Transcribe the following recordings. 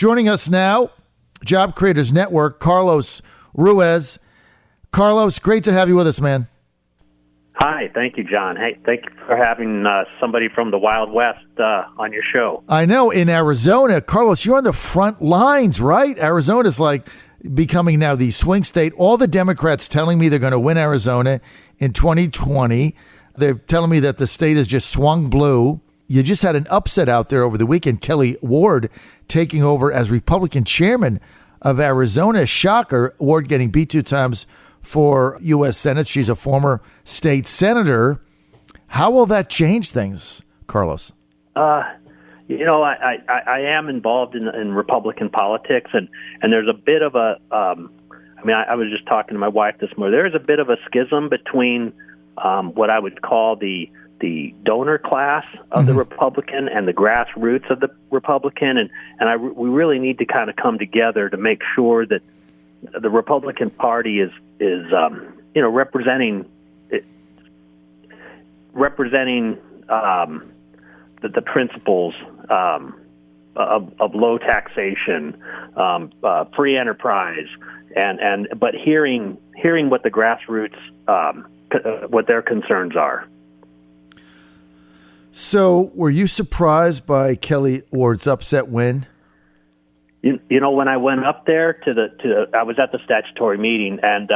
Joining us now, Job Creators Network, Carlos Ruiz. Carlos, great to have you with us, man. Hi, thank you, John. Hey, thank you for having somebody from the Wild West on your show. I know, in Arizona, Carlos, you're on the front lines, right? Arizona's like becoming now the swing state. All the Democrats telling me they're going to win Arizona in 2020. They're telling me that the state has just swung blue. You just had an upset out there over the weekend. Kelly Ward taking over as Republican chairman of Arizona. Shocker. Ward getting beat 2 times for U.S. Senate. She's a former state senator. How will that change things, Carlos? I am involved in Republican politics, and there's a bit of a, I was just talking to my wife this morning. There's a bit of a schism between what I would call the donor class of the Republican and the grassroots of the Republican, and we really need to kind of come together to make sure that the Republican Party is representing the principles of low taxation, free enterprise, but hearing what the grassroots what their concerns are. So, were you surprised by Kelly Ward's upset win? When I went up there I was at the statutory meeting, and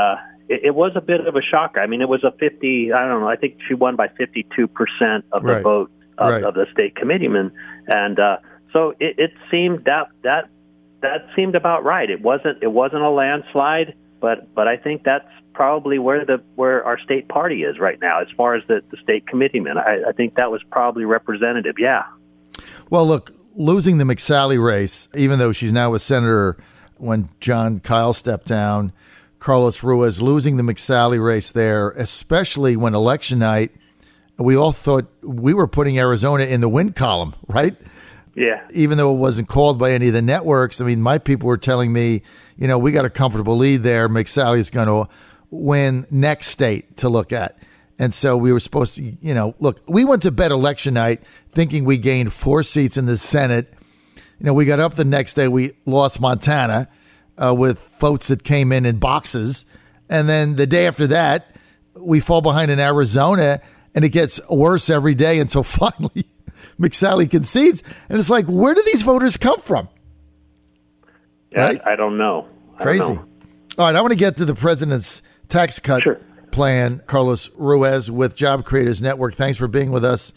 it was a bit of a shocker. I mean, it was a 50. I don't know. I think she won by 52% of the vote of the state committeemen, and so it seemed that seemed about right. It wasn't a landslide, but I think that's probably where our state party is right now, as far as the state committeemen. I think that was probably representative. Yeah. Well, look. Losing the McSally race, even though she's now a senator when John Kyle stepped down, Carlos Ruiz losing the McSally race there, especially when election night, we all thought we were putting Arizona in the win column, right? Yeah. Even though it wasn't called by any of the networks. I mean, my people were telling me, we got a comfortable lead there. McSally's going to win next state to look at. And so we were supposed to, look, we went to bed election night thinking we gained 4 seats in the Senate. We got up the next day, we lost Montana with votes that came in boxes. And then the day after that, we fall behind in Arizona, and it gets worse every day until finally McSally concedes. And it's like, where do these voters come from? Yeah, right? I don't know. Crazy. All right, I want to get to the president's tax cut plan, Carlos Ruiz with Job Creators Network. Thanks for being with us.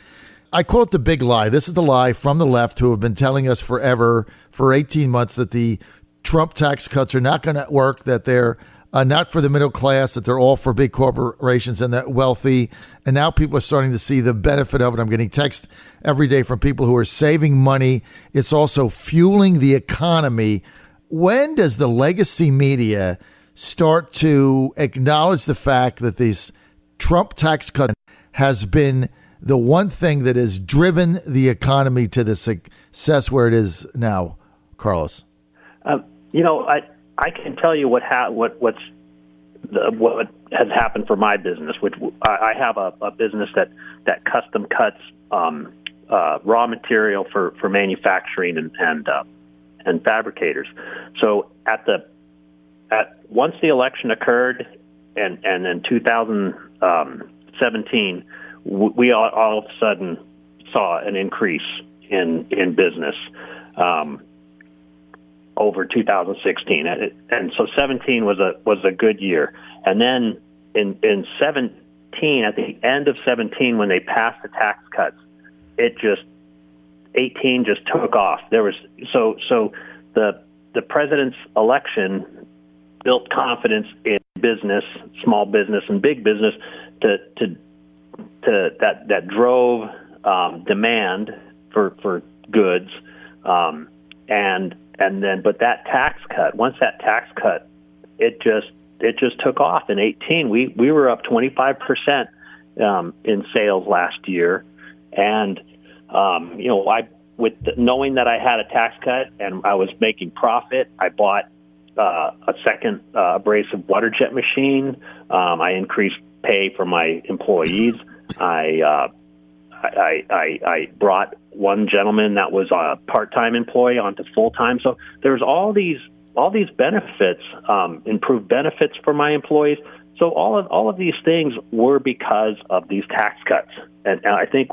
I call it the big lie. This is the lie from the left, who have been telling us forever, for 18 months, that the Trump tax cuts are not going to work, that they're not for the middle class, that they're all for big corporations and the wealthy. And now people are starting to see the benefit of it. I'm getting texts every day from people who are saving money. It's also fueling the economy. When does the legacy media start to acknowledge the fact that this Trump tax cut has been the one thing that has driven the economy to the success where it is now, Carlos? I can tell you what has happened for my business, which I have a business that custom cuts raw material for manufacturing and fabricators. So once the election occurred, and in 2017, we all of a sudden saw an increase in business over 2016, and so 17 was a good year. And then in 17, at the end of 17, when they passed the tax cuts, 18 just took off. There was so the president's election built confidence in business, small business and big business, that drove demand for goods, but that tax cut, once that tax cut, it just took off. In 18, we were up 25% in sales last year, and knowing that I had a tax cut and I was making profit, I bought a second abrasive water jet machine. I increased pay for my employees. I brought one gentleman that was a part-time employee onto full-time. So there's all these benefits, improved benefits for my employees. So all of these things were because of these tax cuts, and I think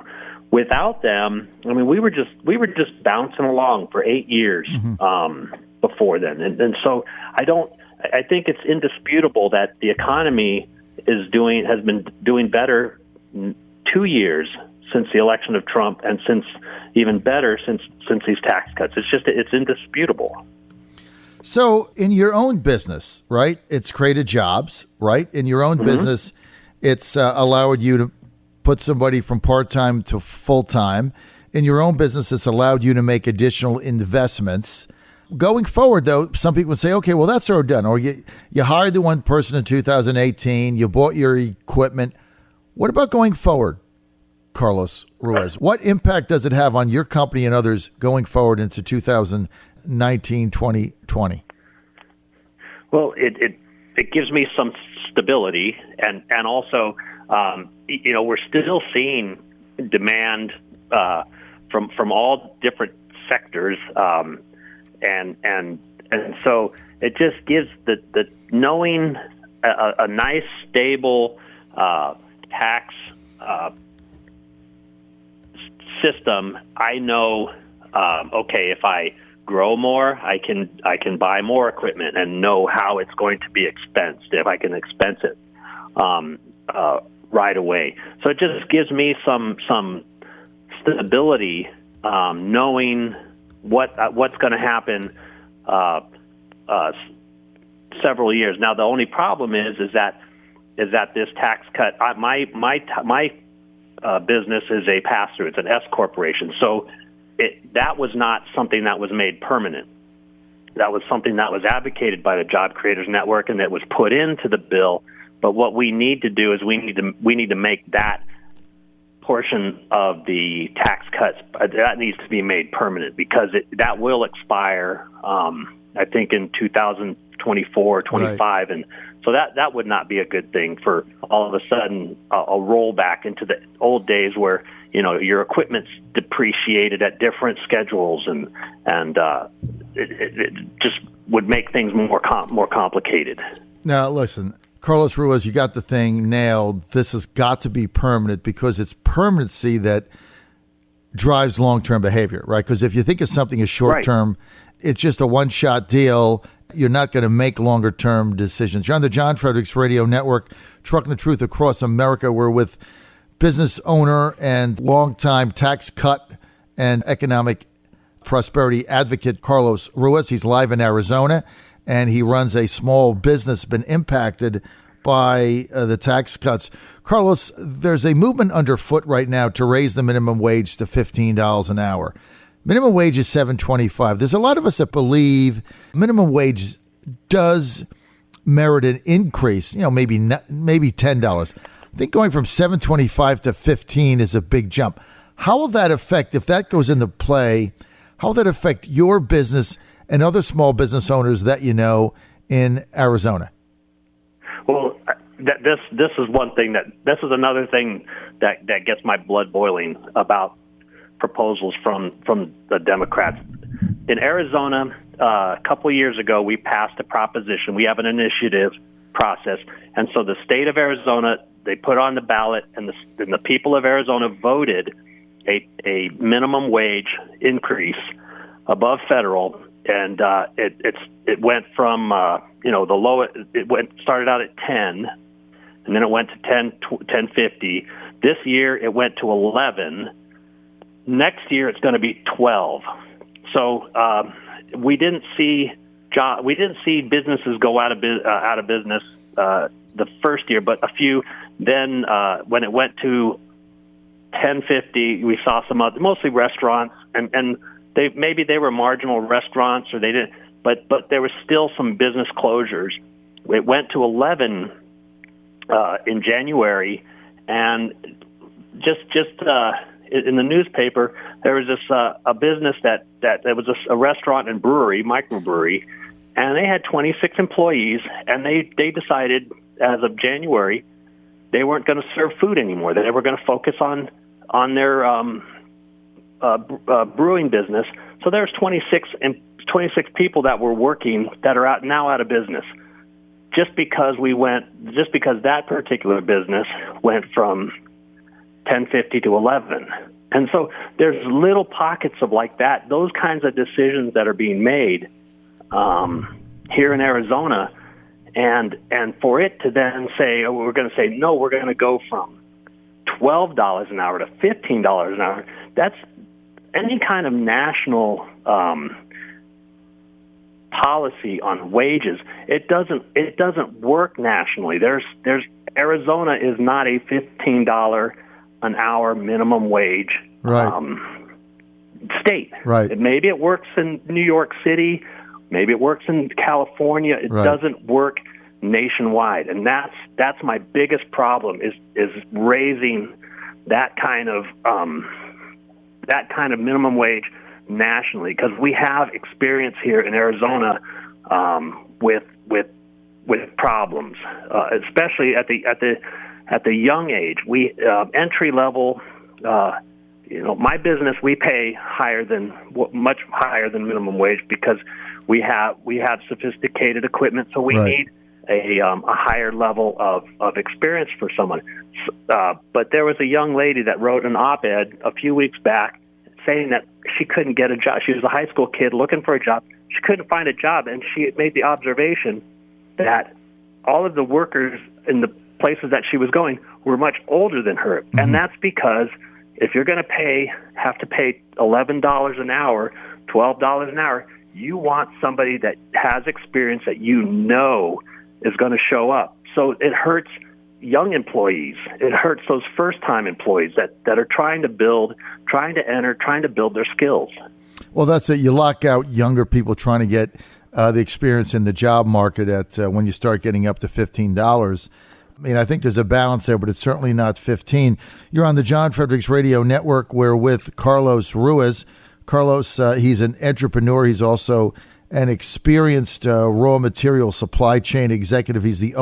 without them, I mean, we were just bouncing along for 8 years before then, and so I think it's indisputable that the economy has been doing better 2 years since the election of Trump, and even better since these tax cuts. It's indisputable. So in your own business, right, it's created jobs, right? In your own business, it's allowed you to put somebody from part-time to full-time. In your own business, it's allowed you to make additional investments. Going forward, though, some people say, okay, well, that's already done. Or you hired the one person in 2018, you bought your equipment. What about going forward, Carlos Ruiz? What impact does it have on your company and others going forward into 2019, 2020? Well, it gives me some stability, and also, we're still seeing demand from all different sectors, and so it just gives the knowing a nice stable tax system. I know, okay, if I grow more, I can buy more equipment and know how it's going to be expensed, if I can expense it right away. So it just gives me some stability, knowing what's going to happen several years. Now, the only problem is that this tax cut. My business is a pass-through. It's an S corporation, so that was not something that was made permanent. That was something that was advocated by the Job Creators Network and that was put into the bill. But what we need to do is we need to make that portion of the tax cuts that needs to be made permanent, because that will expire. I think in 2024, 25, right. And so that would not be a good thing for all of a sudden a rollback into the old days where your equipment's depreciated at different schedules, and it just would make things more complicated. Now, listen, Carlos Ruiz, you got the thing nailed. This has got to be permanent, because it's permanency that drives long-term behavior, right? Because if you think of something as short-term, right, it's just a one-shot deal. You're not going to make longer-term decisions. You're on the John Fredricks Radio Network, trucking the truth across America. We're with business owner and longtime tax cut and economic prosperity advocate Carlos Ruiz. He's live in Arizona, and he runs a small business been impacted by the tax cuts. Carlos, there's a movement underfoot right now to raise the minimum wage to $15 an hour. Minimum wage is $7.25. There's a lot of us that believe minimum wage does merit an increase, maybe $10. I think going from $7.25 to $15 is a big jump. How will that affect, if that goes into play, how will that affect your business and other small business owners that you know in Arizona? Well, this is one thing this is another thing that gets my blood boiling about proposals from the Democrats. In Arizona, a couple of years ago, we passed a proposition. We have an initiative process, and so the state of Arizona, they put on the ballot, and the people of Arizona voted a minimum wage increase above federal, and it went from the low. Started out at 10, and then it went to 10.50. This year it went to 11. Next year it's going to be 12. So we didn't see businesses go out of business the first year, but a few. Then when it went to 10.50, we saw some other, mostly restaurants, and they were marginal restaurants, or they didn't, but there was still some business closures. It went to 11 in January, and just in the newspaper there was this a business that was a restaurant and brewery, microbrewery, and they had 26 employees, and they decided as of January they weren't going to serve food anymore. They were going to focus on their brewing business. So there's 26 people that were working that are now out of business, just because that particular business went from 1050 to 11. And so there's little pockets of like that, those kinds of decisions that are being made here in Arizona, and for it to then say, oh, we're going to say, no, we're going to go from $12 an hour to $15 an hour. That's any kind of national policy on wages. It doesn't work nationally. There's Arizona is not a $15 an hour minimum wage state. Right. Maybe it works in New York City. Maybe it works in California. It doesn't work nationwide, and that's my biggest problem is raising that kind of minimum wage nationally, because we have experience here in Arizona with problems, especially at the young age. We entry level. My business, we pay much higher than minimum wage because we have sophisticated equipment, so we need a higher level of experience for someone. But there was a young lady that wrote an op-ed a few weeks back saying that she couldn't get a job. She was a high school kid looking for a job. She couldn't find a job, and she made the observation that all of the workers in the places that she was going were much older than her. Mm-hmm. And that's because if you're going to have to pay $11 an hour, $12 an hour, you want somebody that has experience that is going to show up. So it hurts young employees. It hurts those first-time employees that are trying to build their skills. Well, that's it. You lock out younger people trying to get the experience in the job market when you start getting up to $15. I mean, I think there's a balance there, but it's certainly not 15. You're on the John Fredricks Radio Network. We're with Carlos Ruiz. Carlos, he's an entrepreneur. He's also an experienced raw material supply chain executive. He's the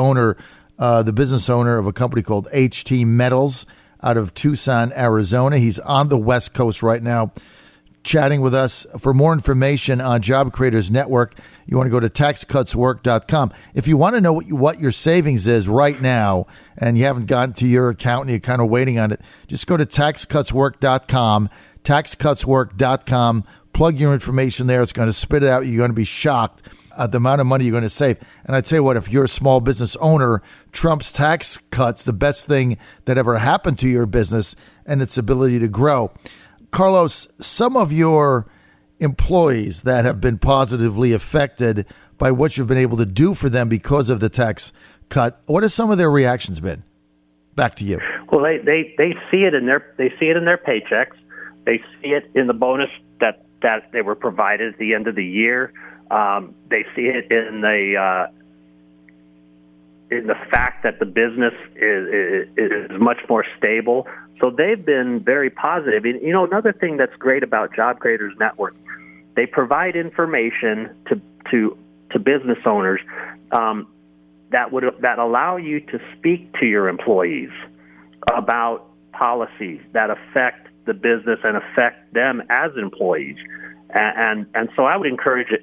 business owner of a company called HT Metals out of Tucson, Arizona. He's on the West Coast right now chatting with us. For more information on Job Creators Network, you want to go to taxcutswork.com. If you want to know what your savings is right now and you haven't gotten to your account and you're kind of waiting on it, just go to taxcutswork.com, taxcutswork.com, plug your information there. It's going to spit it out. You're going to be shocked at the amount of money you're going to save. And I tell you what, if you're a small business owner, Trump's tax cuts, the best thing that ever happened to your business and its ability to grow. Carlos, some of your employees that have been positively affected by what you've been able to do for them because of the tax cut, what have some of their reactions been? Back to you. Well, they see it in their paychecks. They see it in the bonus that they were provided at the end of the year. They see it in the fact that the business is much more stable. So they've been very positive. And, another thing that's great about Job Creators Network, they provide information to business owners that allow you to speak to your employees about policies that affect the business and affect them as employees. And so I would encourage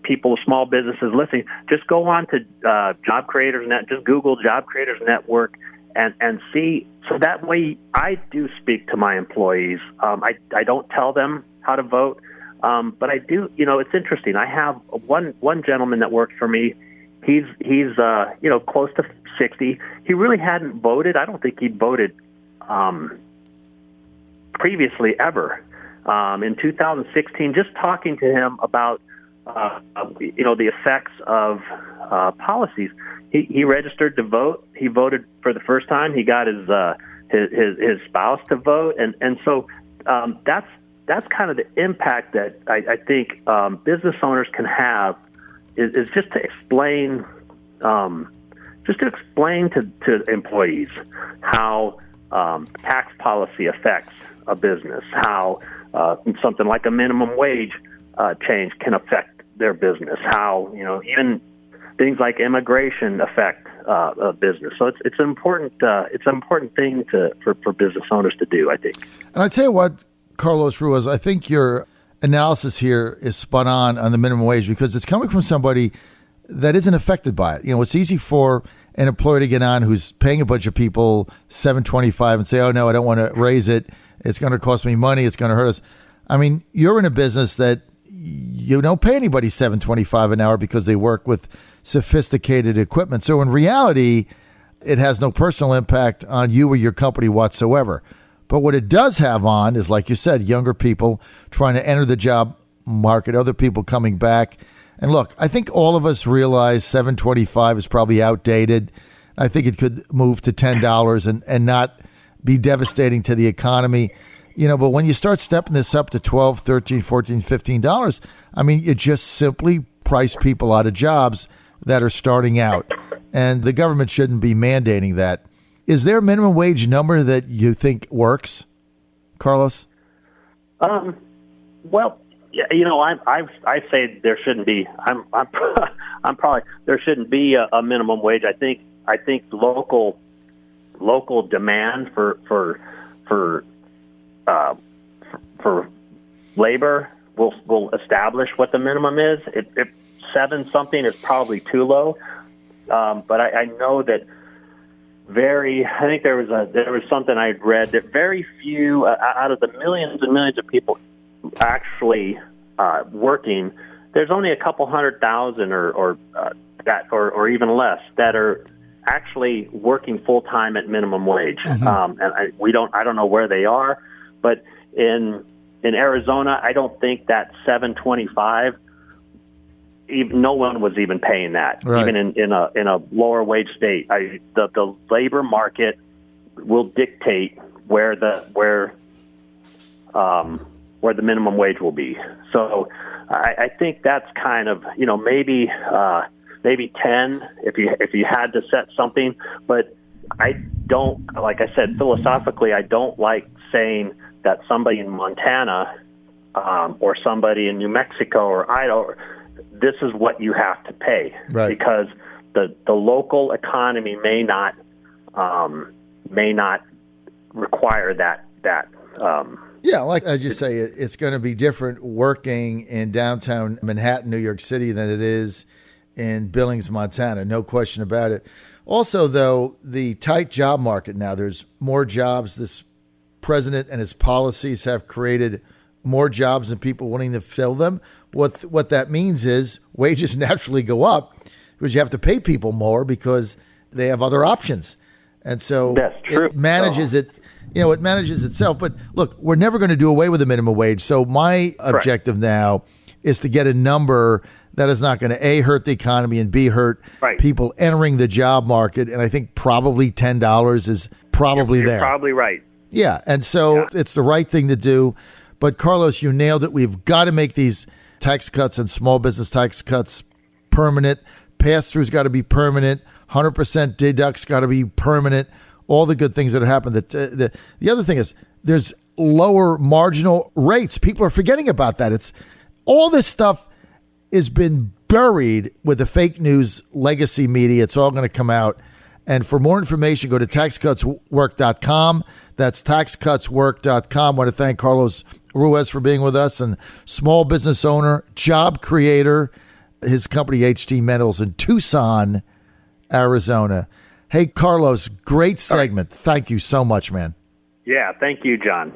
people, small businesses listening, just go on to Job Creators Net, just Google Job Creators Network and see. So that way I do speak to my employees. I don't tell them how to vote, but I do. It's interesting. I have one gentleman that works for me. He's close to 60. He really hadn't voted. I don't think he'd voted previously ever. In 2016, just talking to him about the effects of policies. He registered to vote. He voted for the first time. He got his spouse to vote, and so that's kind of the impact that I think business owners can have is just to explain to employees how tax policy affects a business, how something like a minimum wage change can affect their business, how even things like immigration affect a business. So it's an important thing for business owners to do, I think. And I tell you what, Carlos Ruiz, I think your analysis here is spot on the minimum wage because it's coming from somebody that isn't affected by it. It's easy for an employer to get on who's paying a bunch of people $7.25 and say, oh, no, I don't want to raise it. It's going to cost me money. It's going to hurt us. I mean, you're in a business that you don't pay anybody $7.25 an hour because they work with sophisticated equipment. So in reality, it has no personal impact on you or your company whatsoever. But what it does have on is, like you said, younger people trying to enter the job market, other people coming back. And look, I think all of us realize $7.25 is probably outdated. I think it could move to $10 and not be devastating to the economy. But when you start stepping this up to $12, $13, $14, $15, I mean, you just simply price people out of jobs that are starting out. And the government shouldn't be mandating that. Is there a minimum wage number that you think works, Carlos? Well, I say there shouldn't be. I'm probably there shouldn't be a minimum wage. I think local demand for labor will establish what the minimum is. If 7 something is probably too low, but I know that I think there was something I had read that very few out of the millions and millions of people actually working, there's only a couple 100,000 or even less that are actually working full time at minimum wage. And I don't know where they are, but in Arizona, I don't think that $7.25. No one was even paying that, right. Even in a lower wage state. The labor market will dictate where the minimum wage will be. So I think that's kind of maybe 10 if you had to set something. But I don't, like I said, philosophically, I don't like saying that somebody in Montana or somebody in New Mexico or Idaho, this is what you have to pay, right. Because the local economy may not require that. Yeah, like I just say, it's going to be different working in downtown Manhattan, New York City, than it is in Billings, Montana. No question about it. Also, though, the tight job market now, there's more jobs. This president and his policies have created more jobs and people wanting to fill them. What that means is wages naturally go up because you have to pay people more because they have other options. And so it manages it. It manages itself. But look, we're never going to do away with the minimum wage. So my objective now is to get a number that is not going to A, hurt the economy, and B, hurt people entering the job market. And I think probably $10 is probably there. You're probably right. Yeah. And so it's the right thing to do. But Carlos, you nailed it. We've got to make these tax cuts and small business tax cuts permanent. Pass-through's got to be permanent. 100% deducts got to be permanent. All the good things that have happened. The other thing is there's lower marginal rates. People are forgetting about that. It's all this stuff has been buried with the fake news legacy media. It's all going to come out. And for more information, go to taxcutswork.com. That's taxcutswork.com. I want to thank Carlos Ruiz for being with us, and small business owner, job creator, his company HT Metals in Tucson, Arizona. Hey, Carlos, great segment. Thank you so much, man. Yeah, thank you, John.